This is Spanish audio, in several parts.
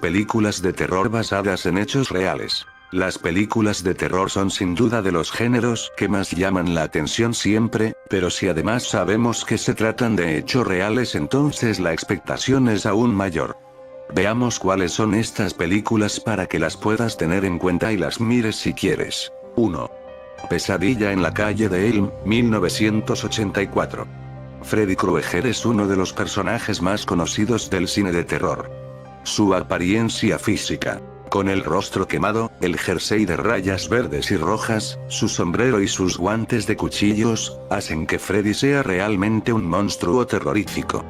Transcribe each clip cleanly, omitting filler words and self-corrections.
películas de terror basadas en hechos reales. Las películas de terror son sin duda de los géneros que más llaman la atención siempre, pero si además sabemos que se tratan de hechos reales, entonces la expectación es aún mayor. Veamos cuáles son estas películas para que las puedas tener en cuenta y las mires si quieres. 1. Pesadilla en la calle de Elm, 1984. Freddy Krueger es uno de los personajes más conocidos del cine de terror. Su apariencia física, con el rostro quemado, el jersey de rayas verdes y rojas, su sombrero y sus guantes de cuchillos, hacen que Freddy sea realmente un monstruo terrorífico.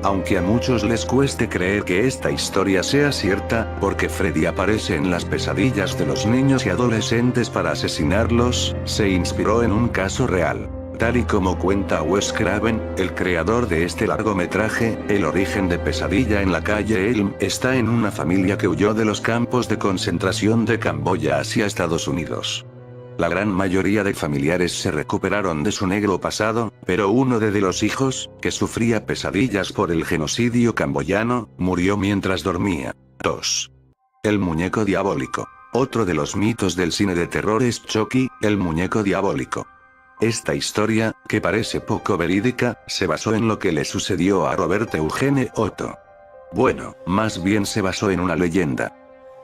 Aunque a muchos les cueste creer que esta historia sea cierta, porque Freddy aparece en las pesadillas de los niños y adolescentes para asesinarlos, se inspiró en un caso real. Tal y como cuenta Wes Craven, el creador de este largometraje, el origen de Pesadilla en la calle Elm está en una familia que huyó de los campos de concentración de Camboya hacia Estados Unidos. La gran mayoría de familiares se recuperaron de su negro pasado, pero uno de los hijos, que sufría pesadillas por el genocidio camboyano, murió mientras dormía. 2. El muñeco diabólico. Otro de los mitos del cine de terror es Chucky, el muñeco diabólico. Esta historia, que parece poco verídica, se basó en lo que le sucedió a Robert Eugene Otto. Bueno, más bien se basó en una leyenda.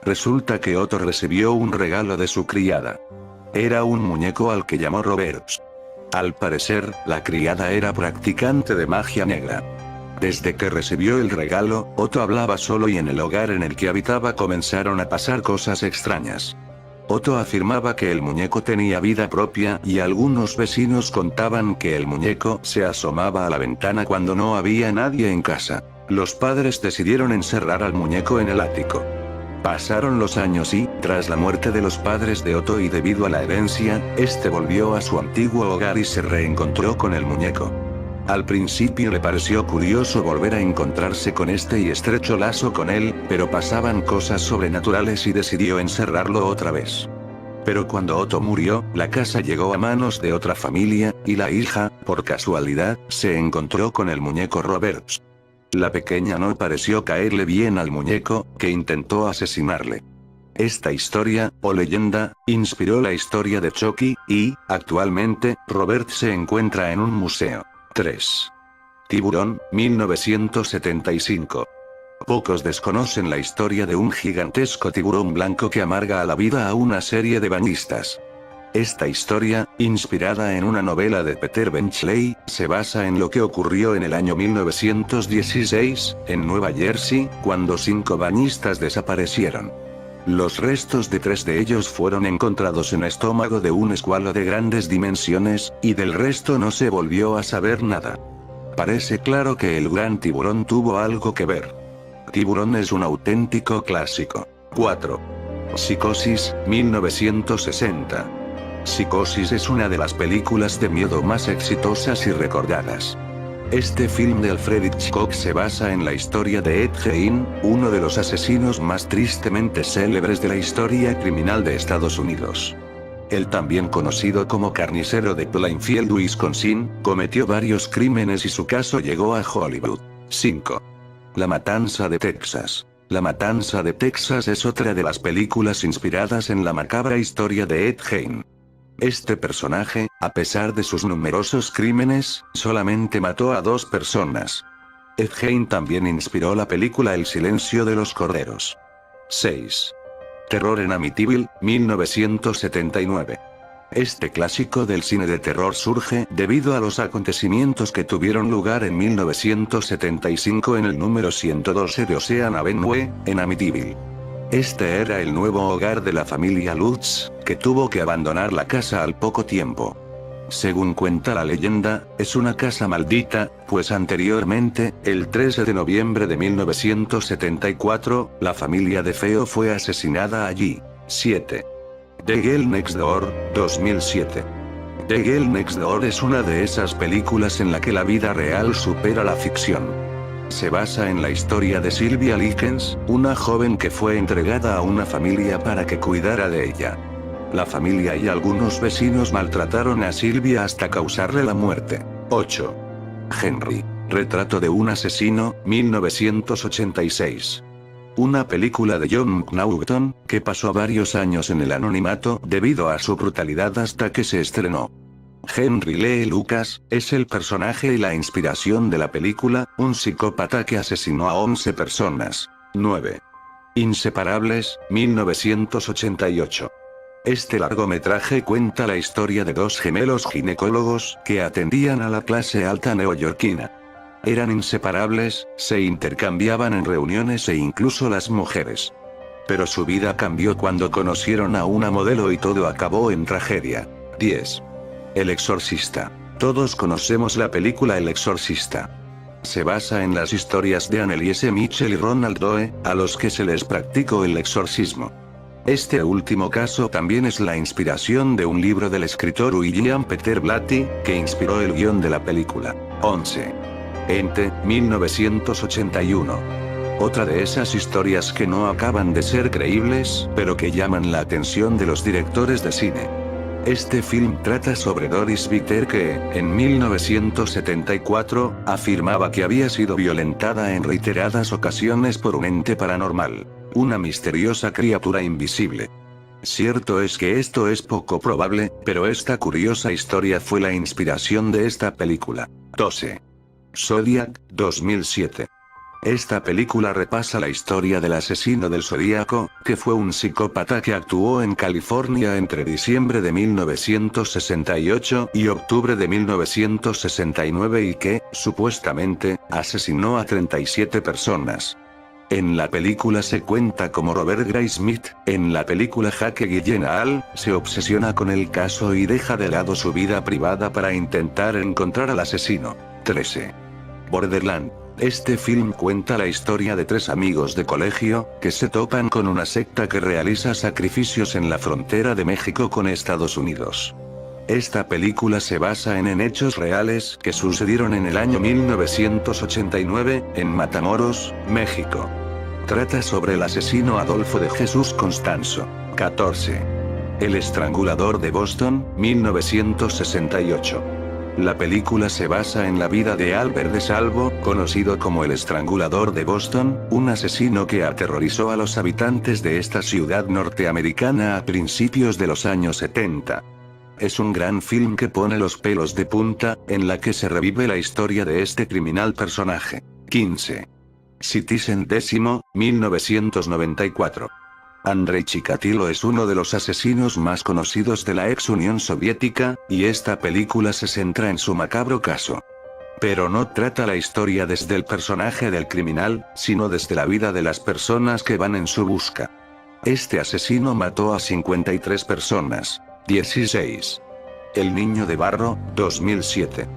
Resulta que Otto recibió un regalo de su criada. Era un muñeco al que llamó Robert. Al parecer, la criada era practicante de magia negra. Desde que recibió el regalo, Otto hablaba solo y en el hogar en el que habitaba comenzaron a pasar cosas extrañas. Otto afirmaba que el muñeco tenía vida propia y algunos vecinos contaban que el muñeco se asomaba a la ventana cuando no había nadie en casa. Los padres decidieron encerrar al muñeco en el ático. Pasaron los años y, tras la muerte de los padres de Otto y debido a la herencia, este volvió a su antiguo hogar y se reencontró con el muñeco. Al principio le pareció curioso volver a encontrarse con este y estrechó lazo con él, pero pasaban cosas sobrenaturales y decidió encerrarlo otra vez. Pero cuando Otto murió, la casa llegó a manos de otra familia, y la hija, por casualidad, se encontró con el muñeco Robert. La pequeña no pareció caerle bien al muñeco, que intentó asesinarle. Esta historia, o leyenda, inspiró la historia de Chucky, y, actualmente, Robert se encuentra en un museo. 3. Tiburón, 1975. Pocos desconocen la historia de un gigantesco tiburón blanco que amarga a la vida a una serie de bañistas. Esta historia, inspirada en una novela de Peter Benchley, se basa en lo que ocurrió en el año 1916, en Nueva Jersey, cuando 5 bañistas desaparecieron. Los restos de 3 de ellos fueron encontrados en el estómago de un escualo de grandes dimensiones, y del resto no se volvió a saber nada. Parece claro que el gran tiburón tuvo algo que ver. Tiburón es un auténtico clásico. 4. Psicosis, 1960. Psicosis es una de las películas de miedo más exitosas y recordadas. Este film de Alfred Hitchcock se basa en la historia de Ed Gein, uno de los asesinos más tristemente célebres de la historia criminal de Estados Unidos. Él, también conocido como carnicero de Plainfield, Wisconsin, cometió varios crímenes y su caso llegó a Hollywood. 5. La matanza de Texas. La matanza de Texas es otra de las películas inspiradas en la macabra historia de Ed Gein. Este personaje, a pesar de sus numerosos crímenes, solamente mató a 2 personas. Ed Gein también inspiró la película El silencio de los corderos. 6. Terror en Amityville, 1979. Este clásico del cine de terror surge debido a los acontecimientos que tuvieron lugar en 1975 en el número 112 de Ocean Avenue, en Amityville. Este era el nuevo hogar de la familia Lutz, que tuvo que abandonar la casa al poco tiempo. Según cuenta la leyenda, es una casa maldita, pues anteriormente, el 13 de noviembre de 1974, la familia de Feo fue asesinada allí. 7. The Girl Next Door, 2007. The Girl Next Door es una de esas películas en la que la vida real supera la ficción. Se basa en la historia de Sylvia Likens, una joven que fue entregada a una familia para que cuidara de ella. La familia y algunos vecinos maltrataron a Sylvia hasta causarle la muerte. 8. Henry. Retrato de un asesino, 1986. una película de John McNaughton, que pasó varios años en el anonimato debido a su brutalidad hasta que se estrenó. Henry Lee Lucas es el personaje y la inspiración de la película, un psicópata que asesinó a 11 personas. 9. Inseparables, 1988. Este largometraje cuenta la historia de dos gemelos ginecólogos que atendían a la clase alta neoyorquina. Eran inseparables, se intercambiaban en reuniones e incluso las mujeres. Pero su vida cambió cuando conocieron a una modelo y todo acabó en tragedia. 10. El Exorcista. Todos conocemos la película El Exorcista. Se basa en las historias de Anneliese Michel y Ronald Doe, a los que se les practicó el exorcismo. Este último caso también es la inspiración de un libro del escritor William Peter Blatty, que inspiró el guión de la película. 11. Ente, 1981. Otra de esas historias que no acaban de ser creíbles, pero que llaman la atención de los directores de cine. Este film trata sobre Doris Bitter que, en 1974, afirmaba que había sido violentada en reiteradas ocasiones por un ente paranormal, una misteriosa criatura invisible. Cierto es que esto es poco probable, pero esta curiosa historia fue la inspiración de esta película. 12. Zodiac, 2007. Esta película repasa la historia del asesino del Zodíaco, que fue un psicópata que actuó en California entre diciembre de 1968 y octubre de 1969 y que, supuestamente, asesinó a 37 personas. En la película se cuenta como Robert Graysmith, en la película Jake Gyllenhaal, se obsesiona con el caso y deja de lado su vida privada para intentar encontrar al asesino. 13. Borderland. Este film cuenta la historia de tres amigos de colegio, que se topan con una secta que realiza sacrificios en la frontera de México con Estados Unidos. Esta película se basa en hechos reales que sucedieron en el año 1989, en Matamoros, México. Trata sobre el asesino Adolfo de Jesús Constanzo. 14. El estrangulador de Boston, 1968. La película se basa en la vida de Albert DeSalvo, conocido como el estrangulador de Boston, un asesino que aterrorizó a los habitantes de esta ciudad norteamericana a principios de los años 70. Es un gran film que pone los pelos de punta, en la que se revive la historia de este criminal personaje. 15. Citizen X, 1994. Andrei Chikatilo es uno de los asesinos más conocidos de la ex Unión Soviética, y esta película se centra en su macabro caso. Pero no trata la historia desde el personaje del criminal, sino desde la vida de las personas que van en su busca. Este asesino mató a 53 personas. 16. El niño de barro, 2007.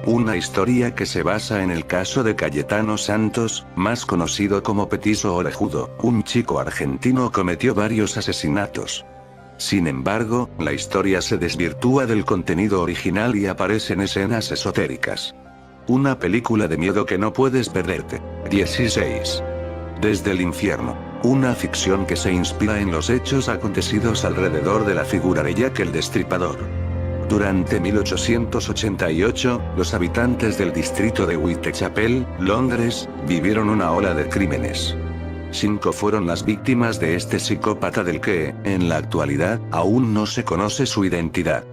Una historia que se basa en el caso de Cayetano Santos, más conocido como Petiso Orejudo, un chico argentino cometió varios asesinatos. Sin embargo, la historia se desvirtúa del contenido original y aparecen escenas esotéricas. Una película de miedo que no puedes perderte. 16. Desde el infierno. Una ficción que se inspira en los hechos acontecidos alrededor de la figura de Jack el Destripador. Durante 1888, los habitantes del distrito de Whitechapel, Londres, vivieron una ola de crímenes. 5 fueron las víctimas de este psicópata del que, en la actualidad, aún no se conoce su identidad.